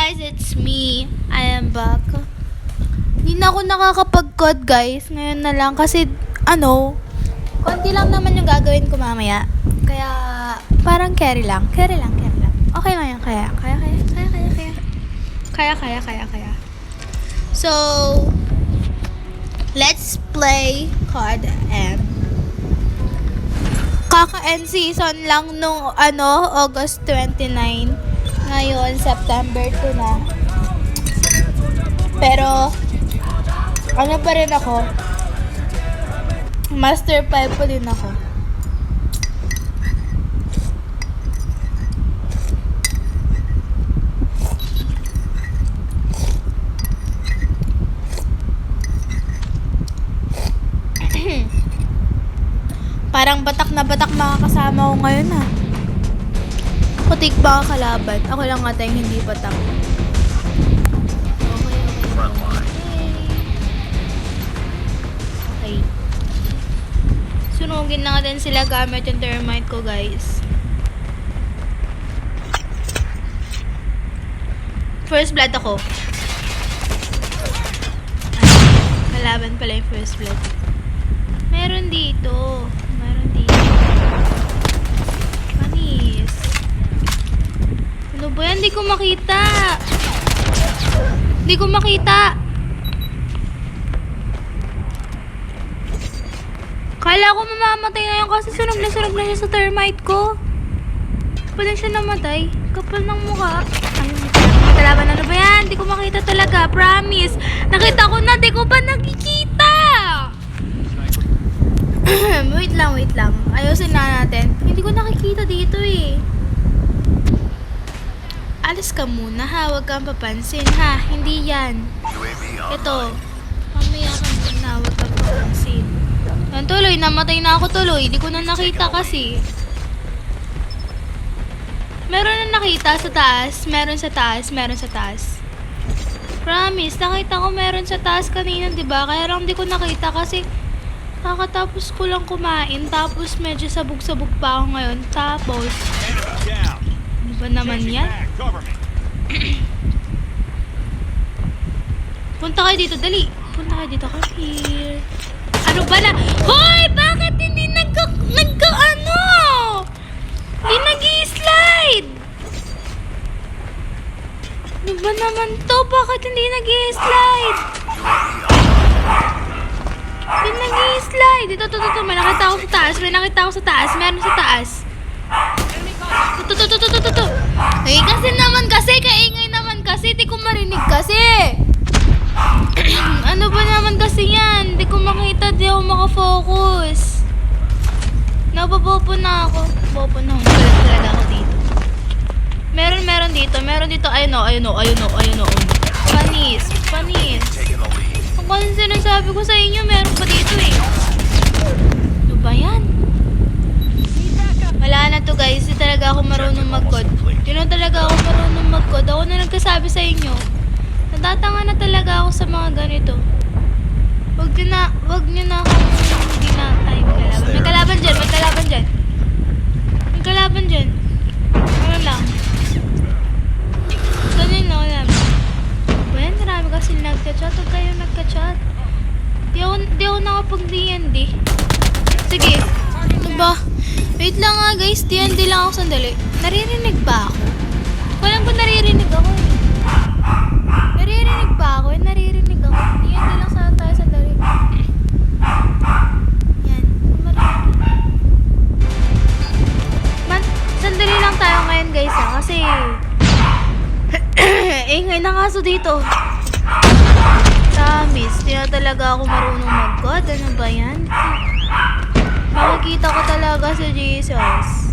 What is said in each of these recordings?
guys, it's me. I am back. Hindi na ako nakakapag-code guys. Ngayon na lang kasi konti lang naman yung gagawin ko mamaya. Kaya parang carry lang. Okay lang yan. Kaya. So, let's play COD M. Kaka-end season lang nung August 29. Ngayon, September 2 na. Pero, pa rin ako? Master 5 pa din ako. Parang batak na batak makakasama ko ngayon ha. Putik ba ang kalaban? Ako lang ata yung hindi batak. Okay. Sunugin na natin sila gamit yung thermite ko guys. First blood ako. Kalaban pala yung first blood. Meron dito. Panis. Ano ba yan? Hindi ko makita. Kala ko mamamatay na yun kasi sunog na siya sa thermite ko. Pwede siya namatay. Kapal ng mukha. Ay, kalaban, ano ba yan? Hindi ko makita talaga. Promise. Nakita ko na. Hindi ko pa nakikita. Wait lang. Ayusin na natin. Hindi ko nakikita dito eh. Alis ka muna ha. Huwag kang papansin ha. Hindi yan. Ito. Mamaya kang na. Huwag kang papansin. Yan tuloy. Namatay na ako tuloy. Hindi ko na nakita kasi. Meron na nakita sa taas. Meron sa taas. Promise. Nakita ko meron sa taas kanina, diba? Kaya lang hindi ko nakita kasi kakatapos ko lang kumain. Tapos medyo sabog-sabog pa ako ngayon. Tapos ano ba naman yan? Punta kayo dito, dali. Punta kayo dito, come here. Ano ba na? Hoy! Bakit hindi Hindi nag-i-slide? Ano ba naman to? Bakit hindi nag-i-slide? Hindi nag-i-slide. Ito. May nakita ako sa taas. Meron sa taas. Ito. Ay, kasi naman kasi. Kaingay naman kasi. Di ko marinig kasi. Ano ba naman kasi yan? Di ko makita. Di ako makafocus. Napapopo na ako. Galit talaga ako dito. Meron dito. Ayun o. Panis. Ang kasi sinasabi ko sa inyo, meron pa dito eh. Ano ba yan? Wala na to guys. Di talaga ako marunong mag-code. Ako na nagkasabi sa inyo. Natatanga na talaga ako sa mga ganito. Wag nyo na ako hindi na tayo kalaban. May kalaban dyan. Ano lang. Ganun lang yan. Well, marami kasi nagka-chat. Huwag kayo nagka-chat. Di ako nakapag-D&D. Sige. Ano ba? Wait lang nga guys. D&D lang ako sandali. Naririnig ba ako? Walang ba naririnig ako eh. Naririnig ba ako? Naririnig ako. D&D lang sana tayo sandali. Yan. Sandali lang tayo ngayon guys ha. Kasi ngayon ang aso dito. Tamis. Di na talaga ako marunong mag-code. Ano ba yan? Makikita ko talaga si Jesus.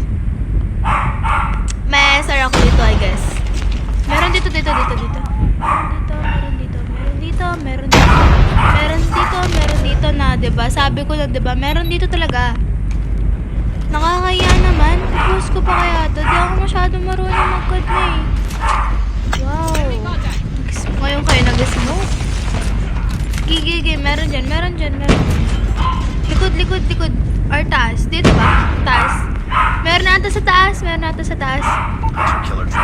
May sara ko dito I guess. Meron dito. Meron dito na, diba? Sabi ko lang, diba? Meron dito talaga. Nakakaya naman. I-post ko pa kaya to. Di ako masyadong marunong mag-code na eh. Wow. Ngayon kayo nag-smoke. Gigi. Meron dyan. Likod. Or taas. Dito ba? Taas. Meron na ata sa taas.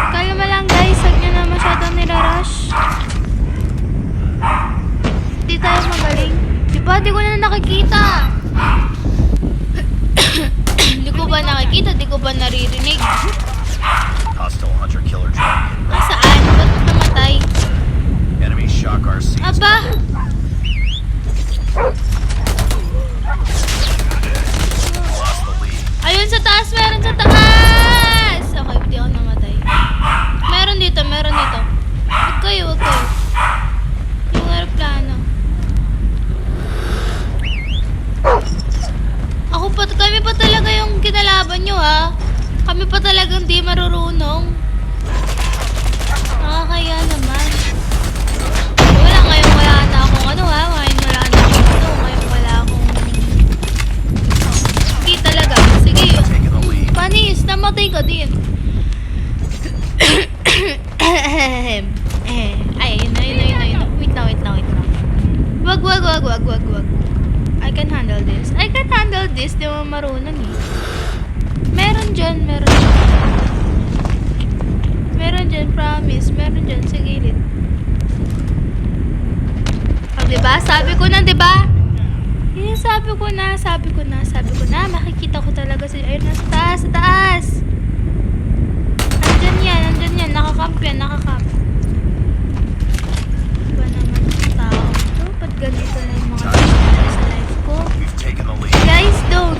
Kayo mo lang guys. Huwag nyo na masyadong Di ko na nakikita. Di ko ba nakikita? Di ko ba naririnig? Hostile hunter-killer drone. Nasaan? Ba't namatay? Enemy shock RC. Aba! Lost the lead. Ayun sa taas! Meron sa taas! Okay, hindi ako namatay. Meron dito, meron dito. Huwag kayo, huwag kayo. Yung aeroplano. Kami pa talaga yung kinalaban nyo, ha? Kami pa talagang di marurunong. Nakakaya naman. Ngayon wala na akong ano, ha? Ngayon wala na akong ano. Ngayon wala akong... Sige talaga. Sige. Panis, namatay ka din. Ay, yun na. Wait lang. Wag. I can handle this. Di mo marunong eh. Meron dyan, promise. Meron dyan, sa gilid. Oh, diba? Sabi ko na, diba? Yan, sabi ko na. Makikita ko talaga sila. Ayun, sa taas. Andyan yan. Nakakamp yan. Diba naman yung tao? Ito, ba't ganito na yung mga sa life ko? Guys, don't.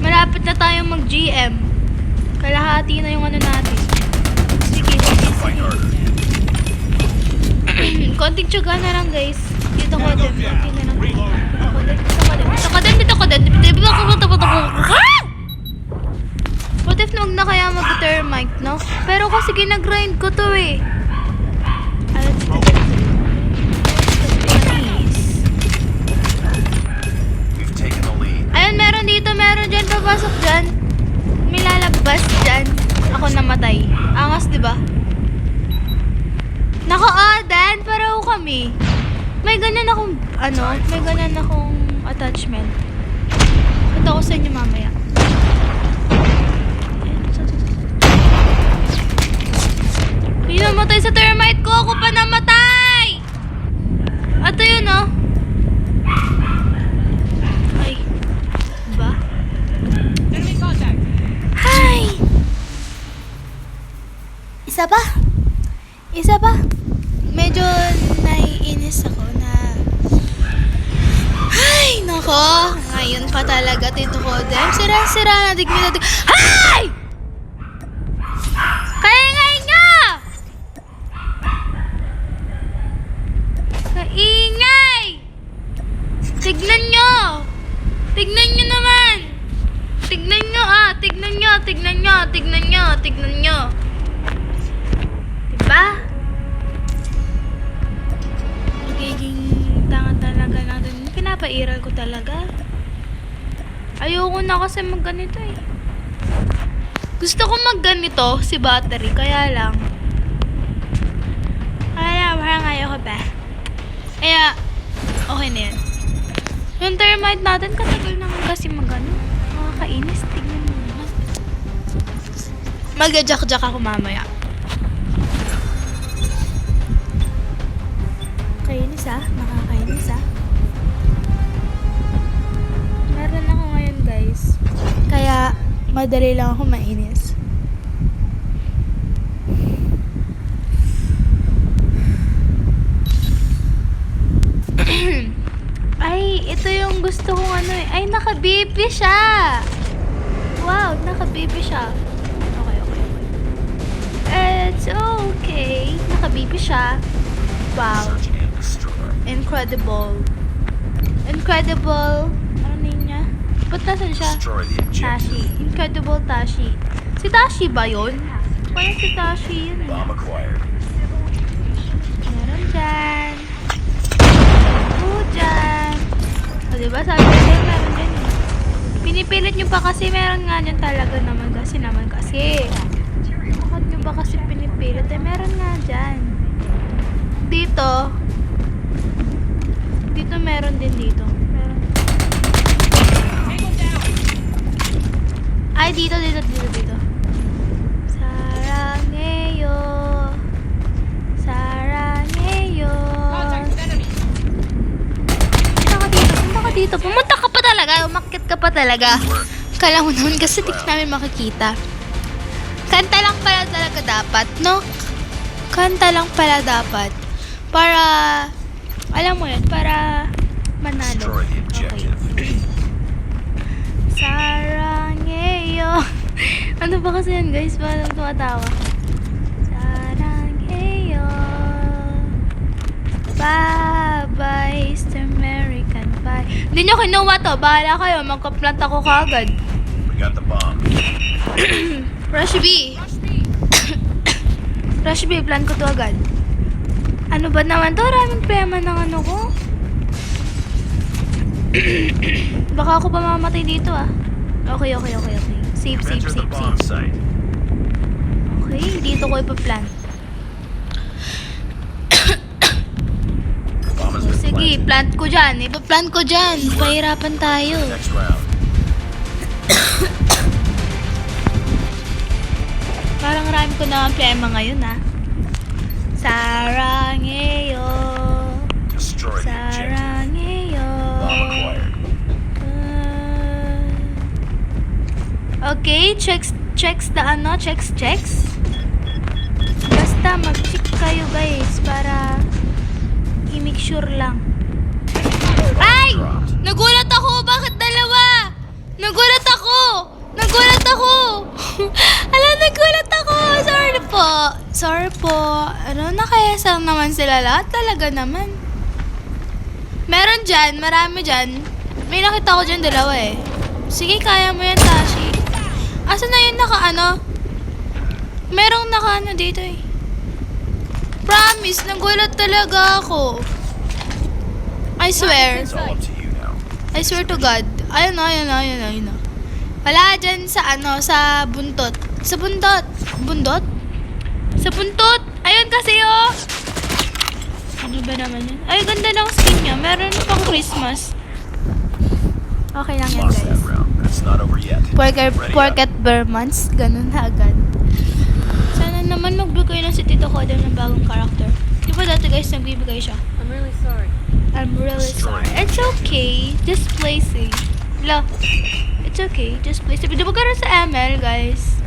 Malapit na tayong mag-GM. Kalahati na yung ano natin. Sige. Konting tsuga na lang, guys. Dito ko din. What if huwag na kaya mag-thermite, no? Pero kasi ginagrind ko to eh. Ayun, meron dito, meron dyan. Papasok dyan. May lalabas dyan. Ako namatay. Angas, diba? Naka-adan, pareho kami. May ganyan akong, attachment. Ito ko sa inyo mamaya. Hindi namatay sa thermite ko. Ako pa namatay! At yun, oh. Ay. Diba? Hi! Isa pa? Medyo naiinis ako na... Ay, nako. Ngayon pa talaga, Tito Kodem. Sira na, digmi na. Ay! Kaingay nga! Kaingay! Tignan nyo naman! Tignan nyo! Diba? Nagiging tanga talaga natin. Pinapairal ko talaga. Ayoko na kasi magganito eh. Gusto ko magganito si battery. Kaya lang parang ayoko ba. Kaya okay na yan. Yung thermite natin katagal naman kasi magano. Nakakainis. Tignan mo naman. Mag-jack ako mamaya. Nakakainis ah. Meron ako ngayon, guys. Kaya madali lang ako mainis. Ay, ito yung gusto kong ano eh. Ay, naka-BP siya. Wow, naka-BP siya. Okay. It's okay. Naka-BP siya. Wow. Incredible. Ano niya? Ba't nasan siya? Tashi. Incredible Tashi. Si Tashi ba yun? Parang si Tashi yun. Meron dyan. Dyan. O diba? Sabi ko sa'yo, meron dyan eh. Pinipilit nyo pa kasi meron nga dyan talaga naman kasi. Bakit nyo ba kasi pinipilit? Eh, meron nga dyan. Dito meron din dito. Ay, dito. Sarangeyo. ka pa talaga. Kala mo naman kasi di ka namin makikita. Kanta lang pala talaga dapat, no? Kanta lang pala dapat. Para, alam mo yun, para manalo. Destroy the objective. Sarangeyo. Ano ba kasi yan, guys? Parang tumatawa. Sarangeyo. Bye-bye, East American Pie. Hindi nyo kinuha to. Bahala kayo. Magka-plant ako kagad. We got the bomb. Rush B. Rush B, plan ko to agad. Ano ba naman to? Raming prema ng ano ko. Baka ako pa mamamatay dito ah. Okay. Safe. Enter the bomb site. Okay, dito ko ipaplan. The bomb has been Sige, planted. plant ko dyan. Ipaplan ko dyan. Pahirapan tayo. Next round. Parang rami ko na ang plema ngayon ah. Sarangeyo. Destroy the objective. Sarangeyo. Bomb acquired. Okay, checks the ano, checks. Basta mag-check kayo guys para i-make sure lang. Ay! Nagulat ako! Bakit dalawa? Nagulat ako! Ala, nagulat ako! Sorry po. Ano, nakayasang naman sila lahat? Talaga naman. Meron dyan, marami dyan. May nakita ko dyan dalawa eh. Sige, kaya mo yan, Tashi. Asa na yun merong naka dito eh. Promise, nagulat talaga ako. I swear. It's all up to you now. I swear to God. Ayun na. Wala dyan sa sa buntot. Sa buntot. Bundot? Sa buntot. Ayun kasi oh. Ano ba naman yun? Ay, ganda ng skin niya. Meron pang Christmas. Okay lang yan, Lost that guys. round. It's not over yet. Pork at Burmans. Ganun na agad. Sana naman magbigay na si Tito Koda ng bagong karakter. Di ba dati guys, nagbibigay siya? I'm really sorry. I'm really sorry. It's okay. Just play safe. La. It's okay. Just play safe. Di ba karoon sa ML, guys?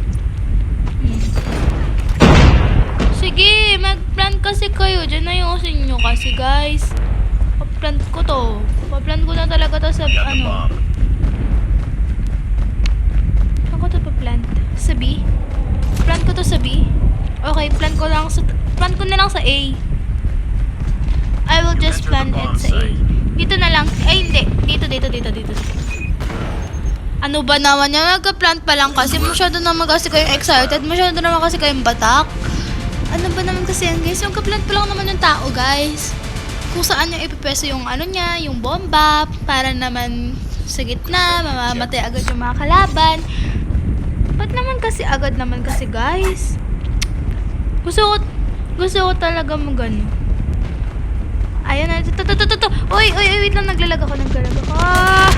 Sige, mag-plant kasi kayo. Diyan na yung nyo kasi, guys. Pa-plant ko to. Pa-plant ko na talaga to sa, We got the bomb. Saan ko to pa-plant? Sa B? Plant ko to sa B? Okay, plant ko na lang sa A. I will just plant it sa A. Dito na lang. Ay, hindi. Dito. Ano ba naman yan? Nagka-plant pa lang kasi. Masyado naman kasi kayong excited. Masyado naman kasi kayong batak. Ano ba naman kasi yan, guys? Yung ka-plant pa lang naman yung tao, guys. Kung saan yung ipipeso yung ano niya, yung bomba, para naman sa gitna, mamamatay agad yung mga kalaban. Ba't naman kasi agad naman kasi, guys? Gusto ko talaga magano. Ayun na. Uy, wait lang. Naglalag ako. Ah!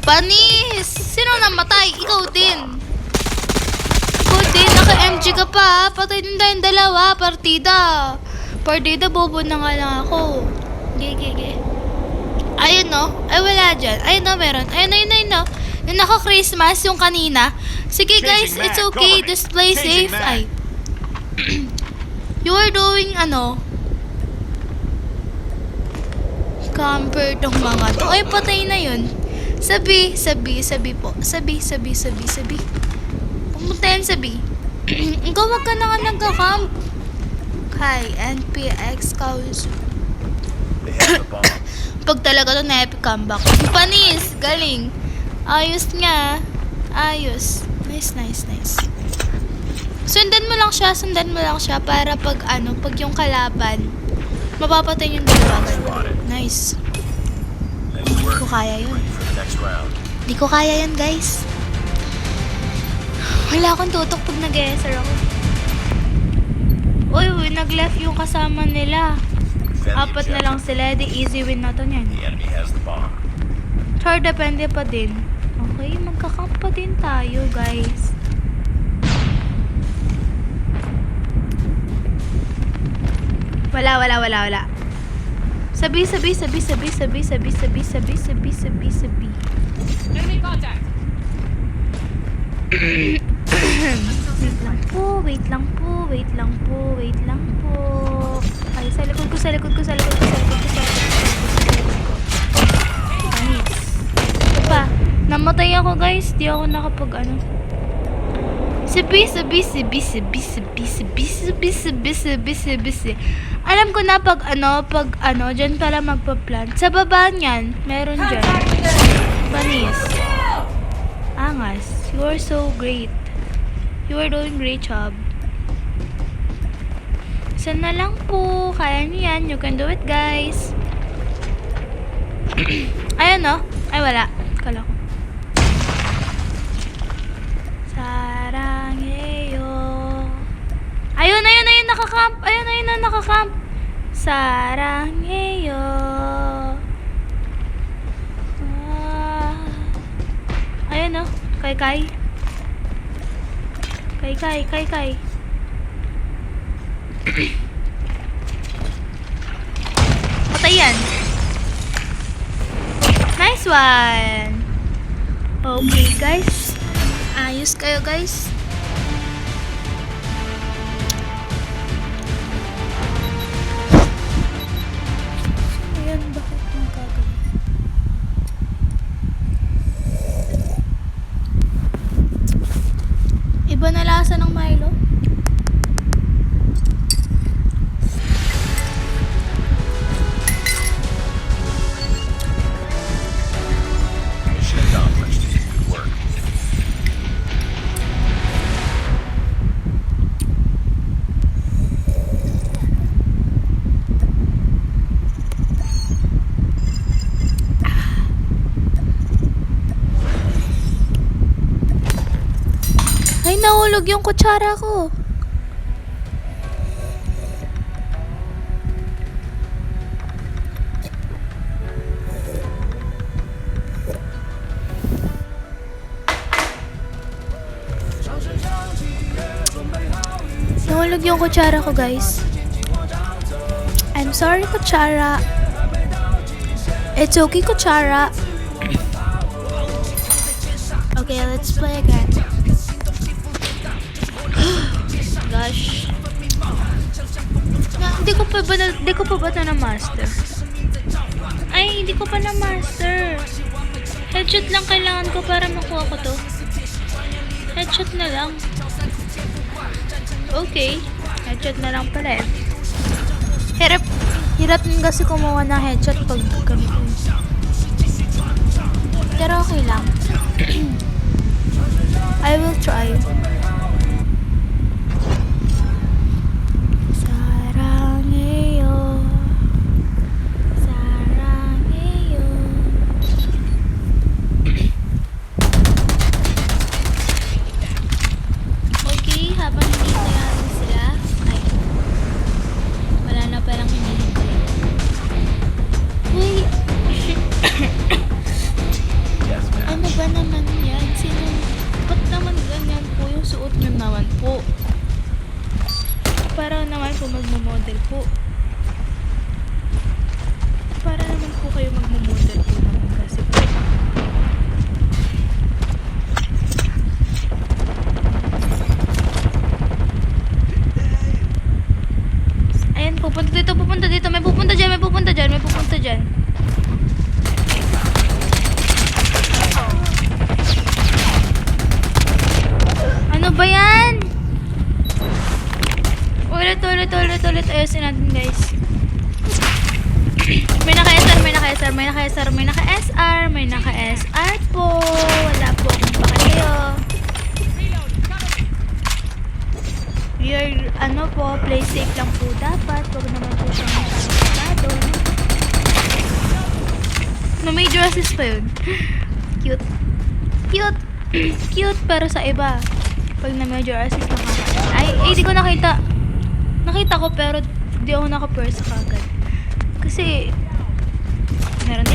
Panis! Sino namatay? Ikaw din. Naka-MG ka pa. Patay din tayong dalawa. Partida, bobo na nga lang ako. Gege. Ayun no. Ay, wala dyan. Ayun no, meron. Ayun no. Yung naka-Christmas, yung kanina. Sige guys, it's okay. Just play safe. Ay. You are doing camper tong mga to. Ay, patay na yun. Sabi po. Sabi. Pumunta yan sabi. Ikaw wag ka na nga nagka-camp. Hi, NPX Kausu. They have the bomb. Pag talaga to na epic comeback. Panis! Galing. Ayos nga. Ayos. Nice. Sundan mo lang siya para pag yung kalaban, mapapatay yung dalawa. Nice. Nice work. Di ko kaya yun. Ready for the next round. Di ko kaya yun, guys. Wala akong tutok pag nag-e-SR ako. Uy, nag-left yung kasama nila. Defend the Apat na lang objective. sila, di easy win na to niyan. The enemy has the bomb. Char, depende pa din. Okay, magkakamp pa din tayo, guys. Wala. Sabi. Enemy contact. Wait lang po. Ay, sa likod ko. Panis. Ito pa. Namatay ako, guys. Di ako nakapag ano. Sabi. Alam ko na pag ano, dyan pala magpa-plant. Sa baba niyan, meron dyan. Panis. Angas. You are so great. You are doing great job. Sana lang po. Kaya niyo yan. You can do it, guys. Ayun, no? Ay, wala. Kala ko. Sarangeyo. Ayun, nakakamp. Ayun, nakakamp. Sarangeyo. Ayun, no? Kay. Patay yan. Nice one. Okay, guys. Ayos kayo, guys. Ayan, bakit nagkagawa? Iba na lasa ng Milo. Mission accomplished. Good work. Ay, nahulog yung kutsara ko. Nahulog yung kutsara ko, guys. I'm sorry, kutsara. It's okay, kutsara. Okay, let's play again. Gosh. Hindi ko pa ba ito na-master? Ay, hindi ko pa na-master. Headshot lang kailangan ko para makuha ko to. Headshot na lang. Okay. Headshot na lang pala eh. Hirap din kasi kumuha ng headshot pag ganito. Pero okay lang. I will try. Para naman po magmo-model po. Para naman po kayo magmo-model po naman kasi po. Ayan, pupunta dito. May pupunta dyan. Ano ba yan? Ulit. Ayusin natin, guys. May naka-SR po. Wala po akong pakalayo. Play safe lang po dapat. Huwag naman po siyang masyado. No, major assist pa yun. Cute. Cute pero sa iba. Pag na major assist nakaka. Ay, di ko nakita. Nakita ko pero di ako naka-persa kagad. Kasi meron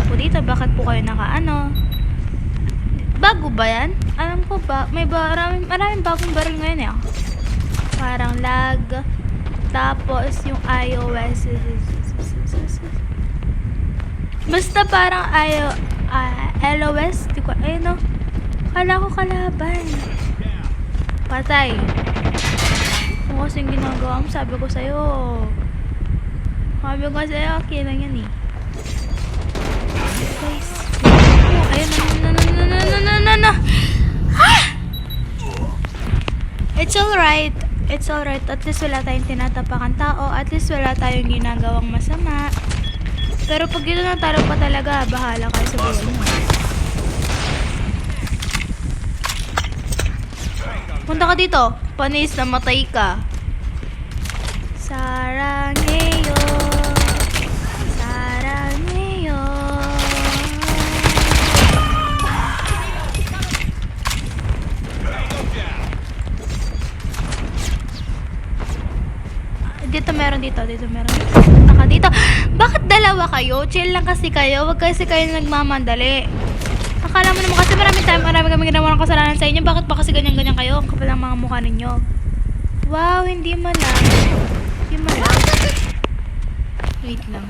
po dito. Bakit po kayo naka-ano? Bago ba yan? Alam ko ba, maraming bagong baril ngayon eh. Parang lag. Tapos yung iOS. Basta parang LOS. Di ko, ayun o. Kala ko kalaban. Patay. Kung kasing ginagawa mo, sabi ko sa'yo. Sabi ko sa'yo, okay lang yan eh. Guys. Oh, ayun na. Ah! It's alright. It's alright. At least wala tayong tinatapakan tao. At least wala tayong ginagawang masama. Pero pag dito na taro pa talaga, bahala kayo sa buhay mo. Punta ka dito. Panis na matay ka. Sarangeyo. Sarangeyo. Dito meron dito. Dito meron dito. Punta ka dito. Bakit dalawa kayo? Chill lang kasi kayo. Huwag kasi kayo nagmamandali. Akala mo naman kasi marami kami ginawa ng kasalanan sa inyo. Bakit pa kasi ganyan-ganyan kayo? Ang kapal ang mga mukha ninyo. Wow, hindi man lang. Hindi man lang. Wait lang.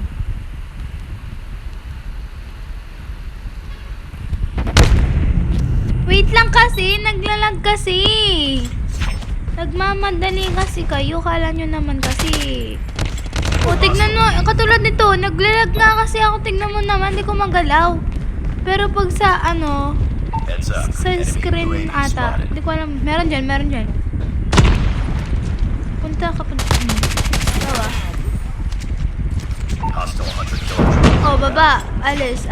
Wait lang kasi. Naglalag kasi. Nagmamadali kasi kayo. Kala nyo naman kasi. O, tignan mo. Katulad nito. Naglalag nga kasi ako. Tignan mo naman. Hindi ko magalaw. Pero pag sa ano, Heads up. sa Enemy screen UAV ata. spotted. Hindi ko alam. Meron dyan. Punta ka pa. Bawa. Hostile hunter killer. Oh, baba. Alis.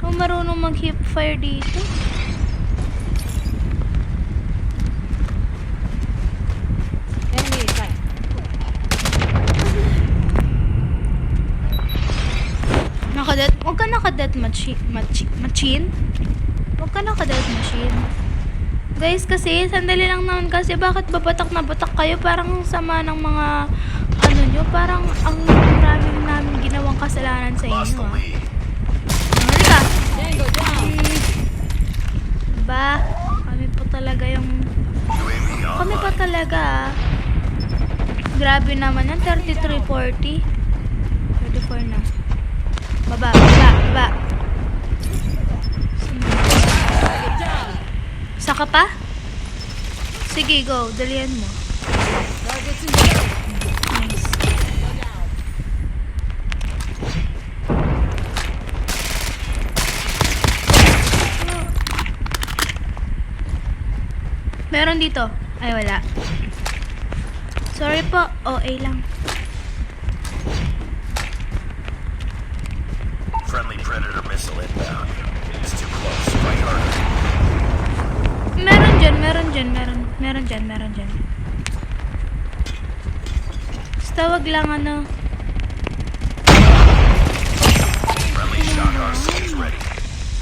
Kung marunong mag-hip fire dito. Huwag ka naka-death machine. Huwag ka naka-death machine. Guys, kasi, sandali lang naman kasi, bakit babatak na batak kayo? Parang sama ng mga, ano nyo, parang ang maraming namin ginawang kasalanan sa Lost inyo. the lead. Halika! Ba, kami po talaga yung, UAV kami pa online. talaga. Grabe naman yan, 33-40. 34 na. Baba. Saka pa? Sige, go. Dalian mo. Nice. Meron dito. Ay, wala. Sorry po. OA lang. Friendly Predator missile inbound. It's too close. Fight harder. Meron dyan. Basta wag lang ano. Friendly Shock RC is ready.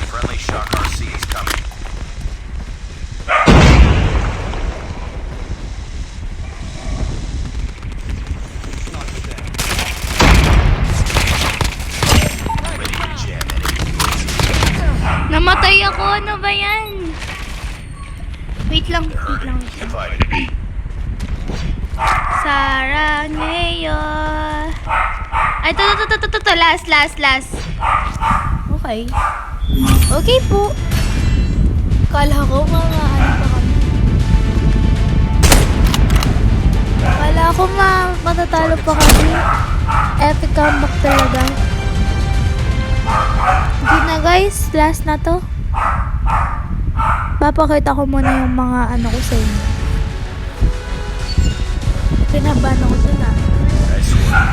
Friendly Shock RC is coming. Ready to jam enemy UAV. Namatay ako. Ano ba yan? Wait lang. Divided. Sarangeyo. Ay, to. Last. Okay. Okay po. Kala ko mga ano pa kami. Kala ko matatalo pa kami. Epic comeback talaga. Hindi na guys. Last na to. Papakita ko muna yung mga ano ko sa inyo. Kinabahan ako dun ah. Nice work.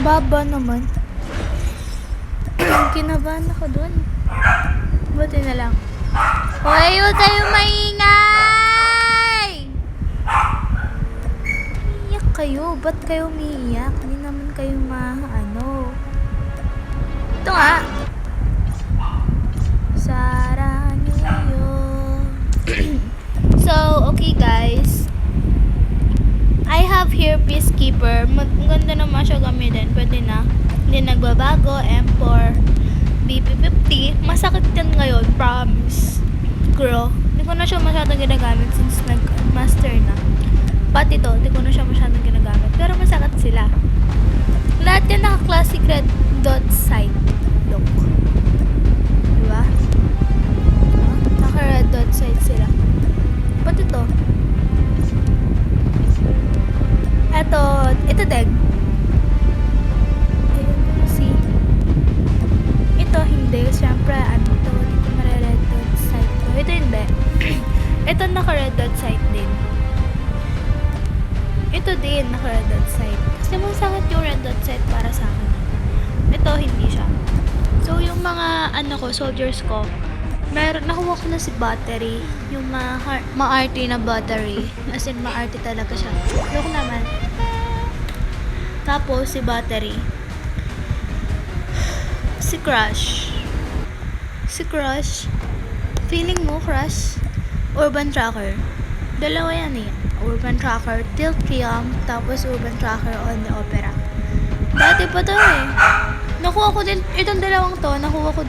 Baba naman. Kinabahan ako dun. Buti na lang. Hoy, huwag kayong maingay! Iyak kayo. Ba't kayo umiiyak? Hindi naman kayo ano. Ito nga. Sarangeyo. So, okay guys. I have here Peacekeeper. Maganda naman siya gamitin. Pwede na. Hindi nagbabago. M4. BP50. Masakit yan ngayon. Promise. Girl. Hindi ko na siya masyadong ginagamit since nag-master na. Pati ito, hindi ko na siya masyadong ginagamit. Pero masakit sila. Lahat yan naka-classic red dot sight look. Diba? Naka-red dot sight sila. Pati to. Ito din. Ayun, see? Ito hindi. Siyempre, dito naka-red dot sight to. Ito hindi. Ito naka-red dot sight din. Ito din naka-red dot sight. Kasi masakit yung red dot sight para sa akin. Ito, hindi siya. So, yung mga, soldiers ko, nakuha ko na si battery. Yung ma-arty na battery. As in, ma-arty talaga siya. Look naman. Tapos, si battery. Si Crush. Feeling mo, Crush? Urban Tracker. Dalawa yan eh. Urban Tracker, Tilt Triumph, tapos Urban Tracker on the Opera. Dati pa to eh. Nakuha ko din, itong dalawang to, nakuha ko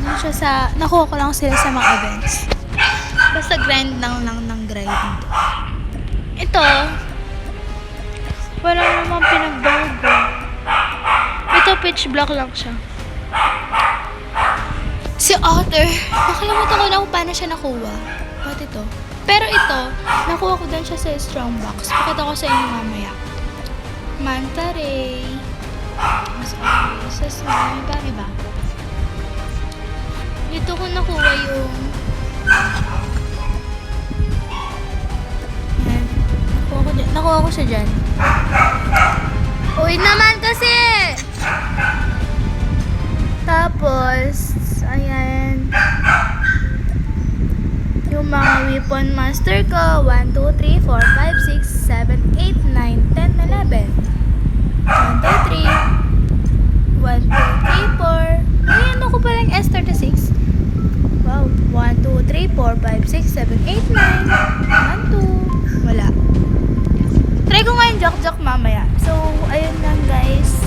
lang sila sa mga events. Basta grind lang ng grind. Ito, wala namang pinagbago. Ito, pitch black lang siya. Si Otter, nakalimutan ko na kung paano siya nakuha. Ba't ito? Pero ito, nakuha ko din siya sa strong box. Pakita ko sa inyo mamaya. Manta Ray. Mas okay. Sa iba. Dito ko nakuha yung... Ayan. Nakuha ko siya dyan. Uy naman kasi! Tapos, ayan. Yung mga weapon master ko, 1, 2, 3, 4, 5, 6, 7, 8, 9, 10, 11. 1, 2, 3. 1, 2, 3, 4. Ayan, ako pa lang S36. Wow. 1, 2, 3, 4, 5, 6, 7, 8, 9. 1, 2. Wala. Try ko nga yung jock-jock mamaya. So, ayun lang guys.